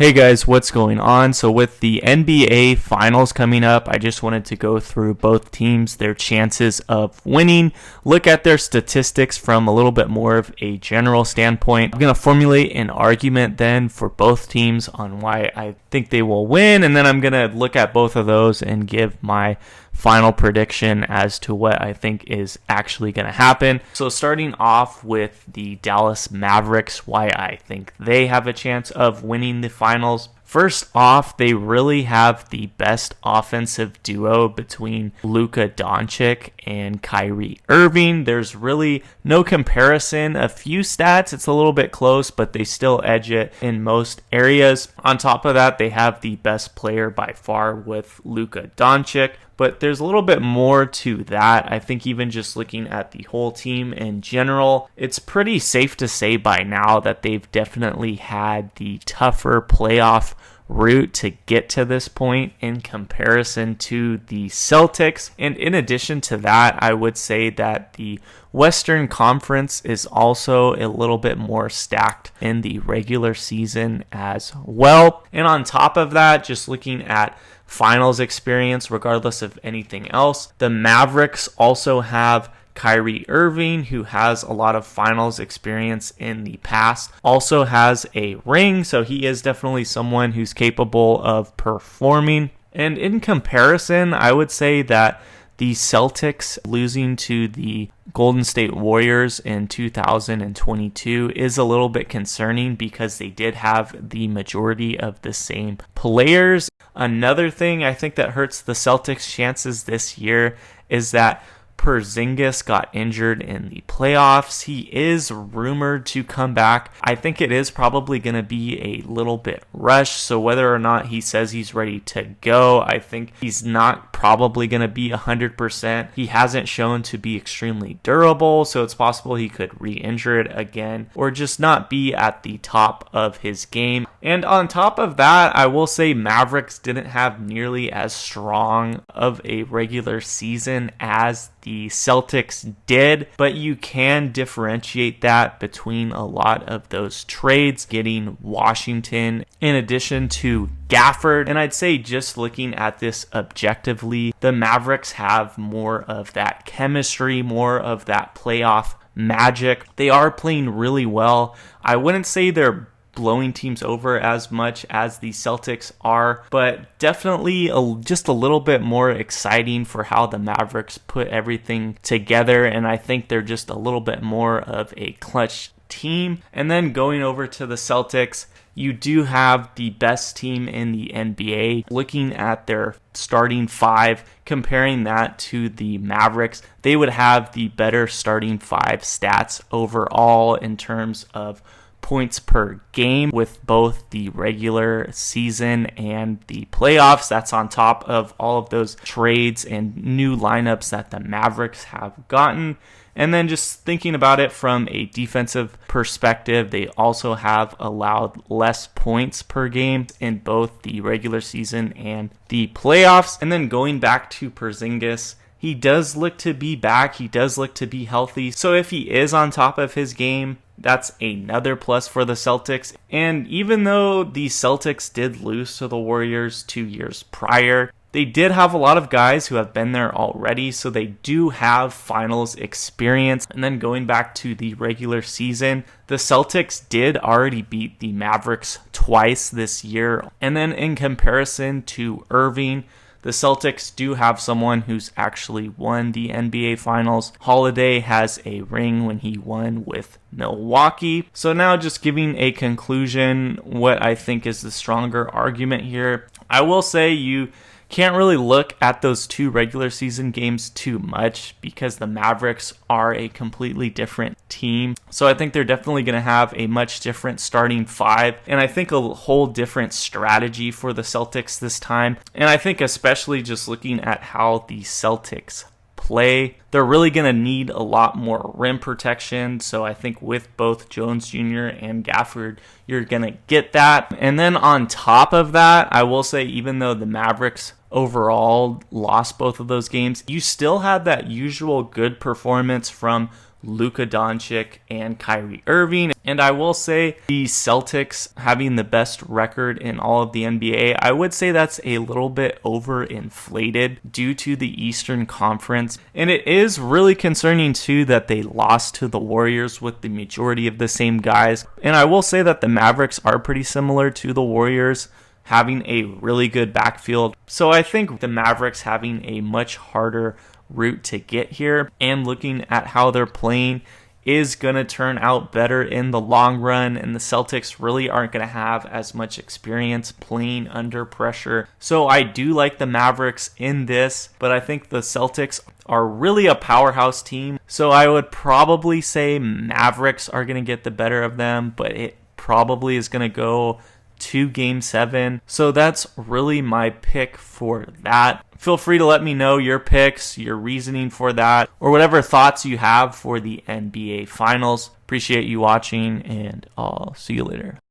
Hey guys, what's going on? So with the NBA Finals coming up, I just wanted to go through both teams, their chances of winning, look at their statistics from a little bit more of a general standpoint. I'm going to formulate an argument then for both teams on why I think they will win, and then I'm going to look at both of those and give my final prediction as to what I think is actually going to happen. So starting off with the Dallas Mavericks, why I think they have a chance of winning the finals. First off, they really have the best offensive duo between Luka Doncic and Kyrie Irving. There's really no comparison. A few stats, it's a little bit close, but they still edge it in most areas. On top of that, they have the best player by far with Luka Doncic. But there's a little bit more to that. I think even just looking at the whole team in general, it's pretty safe to say by now that they've definitely had the tougher playoff route to get to this point in comparison to the Celtics. And in addition to that, I would say that the Western Conference is also a little bit more stacked in the regular season as well. And on top of that, just looking at finals experience, regardless of anything else, the Mavericks also have Kyrie Irving, who has a lot of finals experience in the past, also has a ring, so he is definitely someone who's capable of performing. And in comparison, I would say that the Celtics losing to the Golden State Warriors in 2022 is a little bit concerning because they did have the majority of the same players. Another thing I think that hurts the Celtics' chances this year is that Porzingis got injured in the playoffs. He is rumored to come back. I think it is probably going to be a little bit rushed. So whether or not he says he's ready to go, I think he's not probably going to be 100%. He hasn't shown to be extremely durable, so it's possible he could re-injure it again or just not be at the top of his game. And on top of that, I will say Mavericks didn't have nearly as strong of a regular season as the Celtics did, but you can differentiate that between a lot of those trades, getting Washington in addition to Gafford. And I'd say just looking at this objectively, the Mavericks have more of that chemistry, more of that playoff magic. They are playing really well. I wouldn't say they're blowing teams over as much as the Celtics are, but definitely just a little bit more exciting for how the Mavericks put everything together, and I think they're just a little bit more of a clutch team. And then going over to the Celtics, you do have the best team in the NBA. Looking at their starting five, comparing that to the Mavericks, they would have the better starting five stats overall in terms of points per game with both the regular season and the playoffs. That's on top of all of those trades and new lineups that the Mavericks have gotten. And then just thinking about it from a defensive perspective, they also have allowed less points per game in both the regular season and the playoffs. And then going back to Porzingis, he does look to be back. He does look to be healthy. So if he is on top of his game, that's another plus for the Celtics. And even though the Celtics did lose to the Warriors 2 years prior, they did have a lot of guys who have been there already, so they do have finals experience. And then going back to the regular season, the Celtics did already beat the Mavericks twice this year. And then in comparison to Irving, the Celtics do have someone who's actually won the NBA Finals. Holiday has a ring when he won with Milwaukee. So now just giving a conclusion, what I think is the stronger argument here. I will say you can't really look at those two regular season games too much because the Mavericks are a completely different team. So I think they're definitely going to have a much different starting five, and I think a whole different strategy for the Celtics this time. And I think especially just looking at how the Celtics play, they're really going to need a lot more rim protection. So I think with both Jones Jr. and Gafford, you're going to get that. And then on top of that, I will say even though the Mavericks overall lost both of those games, you still had that usual good performance from Luka Doncic and Kyrie Irving. And I will say the Celtics having the best record in all of the NBA, I would say that's a little bit overinflated due to the Eastern Conference. And it is really concerning too that they lost to the Warriors with the majority of the same guys. And I will say that the Mavericks are pretty similar to the Warriors, having a really good backfield. So I think the Mavericks having a much harder route to get here, and looking at how they're playing, is going to turn out better in the long run, and the Celtics really aren't going to have as much experience playing under pressure. So I do like the Mavericks in this, but I think the Celtics are really a powerhouse team. So I would probably say Mavericks are going to get the better of them, but it probably is going to go to Game 7. So that's really my pick for that. Feel free to let me know your picks, your reasoning for that, or whatever thoughts you have for the NBA Finals. Appreciate you watching, and I'll see you later.